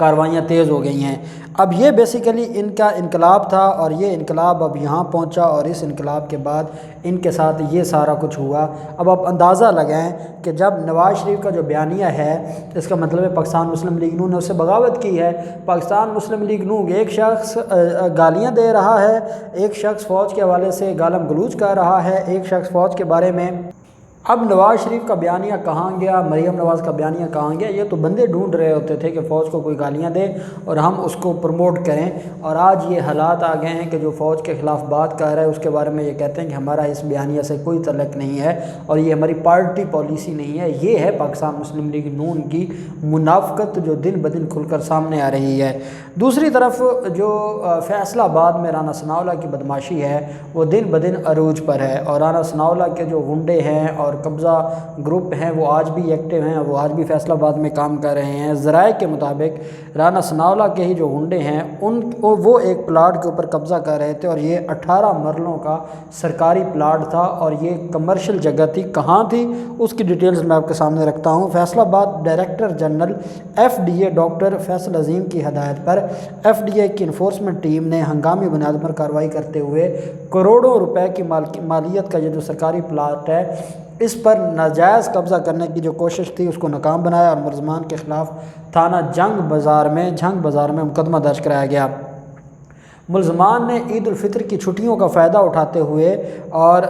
کارروائیاں تیز ہو گئی ہیں۔ اب یہ بیسیکلی ان کا انقلاب تھا، اور یہ انقلاب اب یہاں پہنچا، اور اس انقلاب کے بعد ان کے ساتھ یہ سارا کچھ ہوا۔ اب آپ اندازہ لگائیں کہ جب نواز شریف کا جو بیانیہ ہے، اس کا مطلب ہے پاکستان مسلم لیگ نون نے اس سے بغاوت کی ہے۔ پاکستان مسلم لیگ نون ایک شخص گالیاں دے رہا ہے، ایک شخص فوج کے حوالے سے گالم گلوچ کر رہا ہے، ایک شخص فوج کے بارے میں۔ اب نواز شریف کا بیانیہ کہاں گیا، مریم نواز کا بیانیہ کہاں گیا؟ یہ تو بندے ڈھونڈ رہے ہوتے تھے کہ فوج کو کوئی گالیاں دے اور ہم اس کو پروموٹ کریں، اور آج یہ حالات آ گئے ہیں کہ جو فوج کے خلاف بات کر رہا ہے اس کے بارے میں یہ کہتے ہیں کہ ہمارا اس بیانیہ سے کوئی تعلق نہیں ہے اور یہ ہماری پارٹی پالیسی نہیں ہے۔ یہ ہے پاکستان مسلم لیگ نون کی منافقت جو دن بدن کھل کر سامنے آ رہی ہے۔ دوسری طرف جو فیصل آباد میں رانا ثناءاللہ کی بدماشی ہے وہ دن بدن عروج پر ہے، اور رانا ثناءاللہ کے جو غنڈے ہیں اور قبضہ گروپ ہیں وہ آج بھی ایکٹیو ہیں، وہ آج بھی فیصل آباد میں کام کر رہے ہیں۔ ذرائع کے مطابق رانا ثناءاللہ کے ہی جو غنڈے ہیں وہ ایک پلاٹ کے اوپر قبضہ کر رہے تھے، اور یہ 18 مرلوں کا سرکاری پلاٹ تھا، اور یہ کمرشل جگہ تھی۔ کہاں تھی اس کی ڈیٹیلز میں آپ کے سامنے رکھتا ہوں۔ Faisalabad director general FDA doctor Faisal Azeem کی ہدایت پر FDA کی انفورسمنٹ ٹیم نے ہنگامی بنیاد پر کارروائی کرتے ہوئے کروڑوں روپے کی مالیت کا یہ جو سرکاری پلاٹ ہے اس پر ناجائز قبضہ کرنے کی جو کوشش تھی اس کو ناکام بنایا، اور ملزمان کے خلاف تھانہ جنگ بازار میں مقدمہ درج کرایا گیا۔ ملزمان نے عید الفطر کی چھٹیوں کا فائدہ اٹھاتے ہوئے اور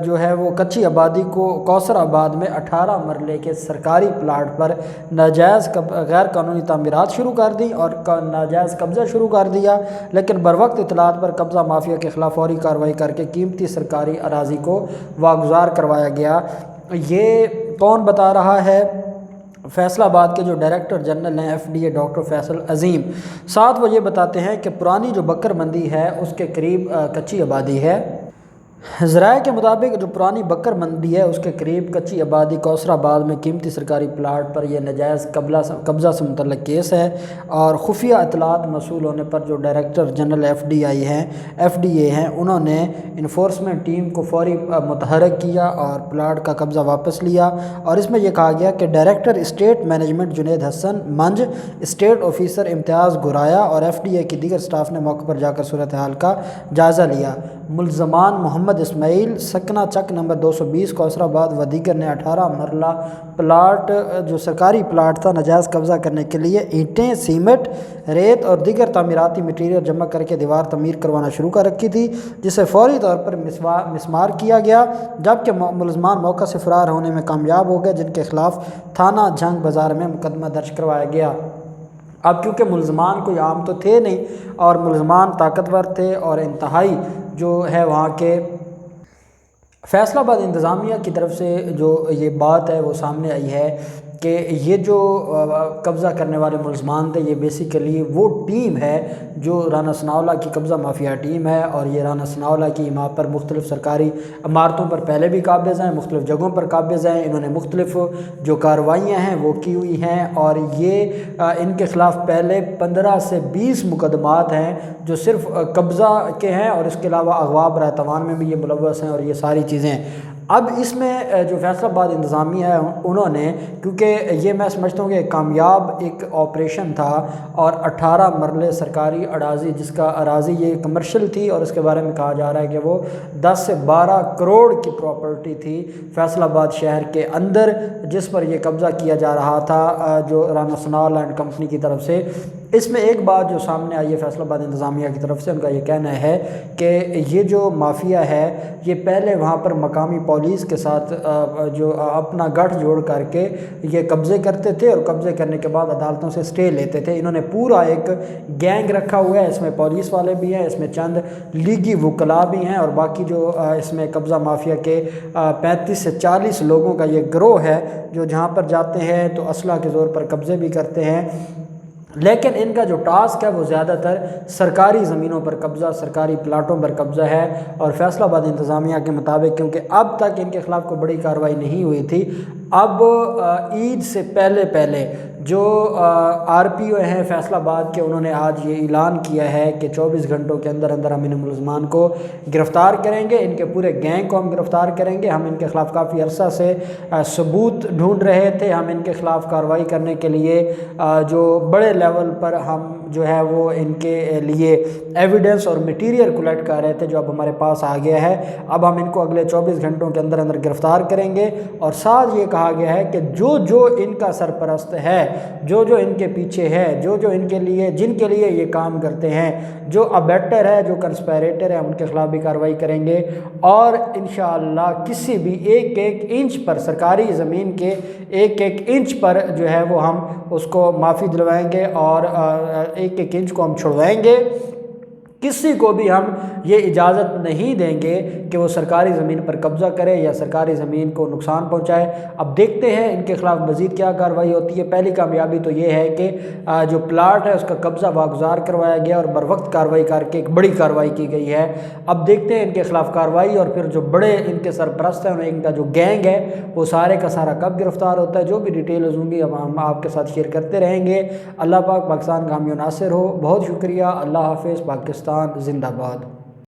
جو ہے وہ کچی آبادی کو کوثر آباد میں 18 مرلے کے سرکاری پلاٹ پر ناجائز غیر قانونی تعمیرات شروع کر دی اور ناجائز قبضہ شروع کر دیا، لیکن بروقت اطلاعات پر قبضہ مافیا کے خلاف فوری کارروائی کر کے قیمتی سرکاری اراضی کو واگزار کروایا گیا۔ یہ کون بتا رہا ہے؟ فیصل آباد کے جو ڈائریکٹر جنرل ہیں FDA ڈاکٹر فیصل عظیم، ساتھ وہ یہ بتاتے ہیں کہ پرانی جو بکر مندی ہے اس کے قریب کچی آبادی ہے۔ ذرائع کے مطابق جو پرانی بکر مندی ہے اس کے قریب کچی آبادی کوثر آباد میں قیمتی سرکاری پلاٹ پر یہ ناجائز قبضہ سے متعلق کیس ہے، اور خفیہ اطلاعات موصول ہونے پر جو ڈائریکٹر جنرل FDA ہیں انہوں نے انفورسمنٹ ٹیم کو فوری متحرک کیا اور پلاٹ کا قبضہ واپس لیا، اور اس میں یہ کہا گیا کہ ڈائریکٹر اسٹیٹ مینجمنٹ جنید حسن منج، اسٹیٹ آفیسر امتیاز گرایا اور FDA کی دیگر سٹاف نے موقع پر جا کر صورتحال کا جائزہ لیا۔ ملزمان محمد اسماعیل سکنہ چک نمبر 220 کوثر آباد و دیگر نے 18 مرلہ پلاٹ جو سرکاری پلاٹ تھا ناجائز قبضہ کرنے کے لیے اینٹیں، سیمنٹ، ریت اور دیگر تعمیراتی مٹیریل جمع کر کے دیوار تعمیر کروانا شروع کر رکھی تھی، جسے فوری طور پر مسمار کیا گیا، جبکہ ملزمان موقع سے فرار ہونے میں کامیاب ہو گئے، جن کے خلاف تھانہ جنگ بازار میں مقدمہ درج کروایا گیا۔ اب کیونکہ ملزمان کوئی عام تو تھے نہیں اور ملزمان طاقتور تھے، اور انتہائی جو ہے وہاں کے فیصل آباد انتظامیہ کی طرف سے جو یہ بات ہے وہ سامنے آئی ہے کہ یہ جو قبضہ کرنے والے ملزمان تھے یہ بیسیکلی وہ ٹیم ہے جو رانا ثناءاللہ کی قبضہ مافیا ٹیم ہے، اور یہ رانا ثناءاللہ کی ماں پر مختلف سرکاری عمارتوں پر پہلے بھی قابض ہیں، مختلف جگہوں پر قابض ہیں، انہوں نے مختلف جو کارروائیاں ہیں وہ کی ہوئی ہیں، اور یہ ان کے خلاف پہلے 15 سے 20 مقدمات ہیں جو صرف قبضہ کے ہیں، اور اس کے علاوہ اغوا برائے تاوان میں بھی یہ ملوث ہیں، اور یہ ساری چیزیں۔ اب اس میں جو فیصل آباد انتظامیہ ہے انہوں نے، کیونکہ یہ میں سمجھتا ہوں کہ کامیاب ایک آپریشن تھا، اور 18 مرلے سرکاری اراضی جس کا اراضی یہ کمرشل تھی، اور اس کے بارے میں کہا جا رہا ہے کہ وہ 10 سے 12 کروڑ کی پراپرٹی تھی فیصل آباد شہر کے اندر، جس پر یہ قبضہ کیا جا رہا تھا جو رانا ثناءاللہ اینڈ کمپنی کی طرف سے۔ اس میں ایک بات جو سامنے آئی ہے فیصل آباد انتظامیہ کی طرف سے، ان کا یہ کہنا ہے کہ یہ جو مافیا ہے یہ پہلے وہاں پر مقامی پولیس کے ساتھ جو اپنا گٹھ جوڑ کر کے یہ قبضے کرتے تھے، اور قبضے کرنے کے بعد عدالتوں سے سٹے لیتے تھے۔ انہوں نے پورا ایک گینگ رکھا ہوا ہے، اس میں پولیس والے بھی ہیں، اس میں چند لیگی وکلاء بھی ہیں، اور باقی جو اس میں قبضہ مافیا کے 35 سے 40 لوگوں کا یہ گروہ ہے جو جہاں پر جاتے ہیں تو اسلحہ کے زور پر قبضے بھی کرتے ہیں، لیکن ان کا جو ٹاسک ہے وہ زیادہ تر سرکاری زمینوں پر قبضہ، سرکاری پلاٹوں پر قبضہ ہے۔ اور فیصل آباد انتظامیہ کے مطابق کیونکہ اب تک ان کے خلاف کوئی بڑی کارروائی نہیں ہوئی تھی، اب عید سے پہلے جو RPO ہیں فیصل آباد کے، انہوں نے آج یہ اعلان کیا ہے کہ 24 گھنٹوں کے اندر اندر ہم ان ملزمان کو گرفتار کریں گے، ان کے پورے گینگ کو ہم گرفتار کریں گے۔ ہم ان کے خلاف کافی عرصہ سے ثبوت ڈھونڈ رہے تھے، ہم ان کے خلاف کارروائی کرنے کے لیے جو بڑے لیول پر ہم جو ہے وہ ان کے لیے ایویڈنس اور میٹیریل کلیکٹ کر رہے تھے، جو اب ہمارے پاس آ گیا ہے۔ اب ہم ان کو اگلے 24 گھنٹوں کے اندر اندر گرفتار کریں گے، اور ساتھ یہ کہا گیا ہے کہ جو جو ان کا سرپرست ہے، جو جو ان کے پیچھے ہے، جو جو ان کے لیے جن کے لیے یہ کام کرتے ہیں، جو ابیٹر ہے، جو کنسپیریٹر ہے، ان کے خلاف بھی کارروائی کریں گے۔ اور انشاءاللہ کسی بھی ایک ایک انچ پر، سرکاری زمین کے ایک ایک انچ پر جو ہے وہ ہم اس کو معافی دلوائیں گے، اور ایک ایک انچ کو ہم چھڑوائیں گے۔ کسی کو بھی ہم یہ اجازت نہیں دیں گے کہ وہ سرکاری زمین پر قبضہ کرے یا سرکاری زمین کو نقصان پہنچائے۔ اب دیکھتے ہیں ان کے خلاف مزید کیا کارروائی ہوتی ہے۔ پہلی کامیابی تو یہ ہے کہ جو پلاٹ ہے اس کا قبضہ واگزار کروایا گیا اور بروقت کارروائی کر کے ایک بڑی کارروائی کی گئی ہے۔ اب دیکھتے ہیں ان کے خلاف کارروائی، اور پھر جو بڑے ان کے سرپرست ہیں، ان کا جو گینگ ہے، وہ سارے کا سارا کب گرفتار ہوتا ہے۔ جو بھی ڈیٹیلز ہوں گی ہم آپ کے ساتھ شیئر کرتے رہیں گے۔ اللہ پاک پاکستان کا حامی و ناصر ہو۔ بہت شکریہ۔ اللہ حافظ۔ پاکستان زندہ باد۔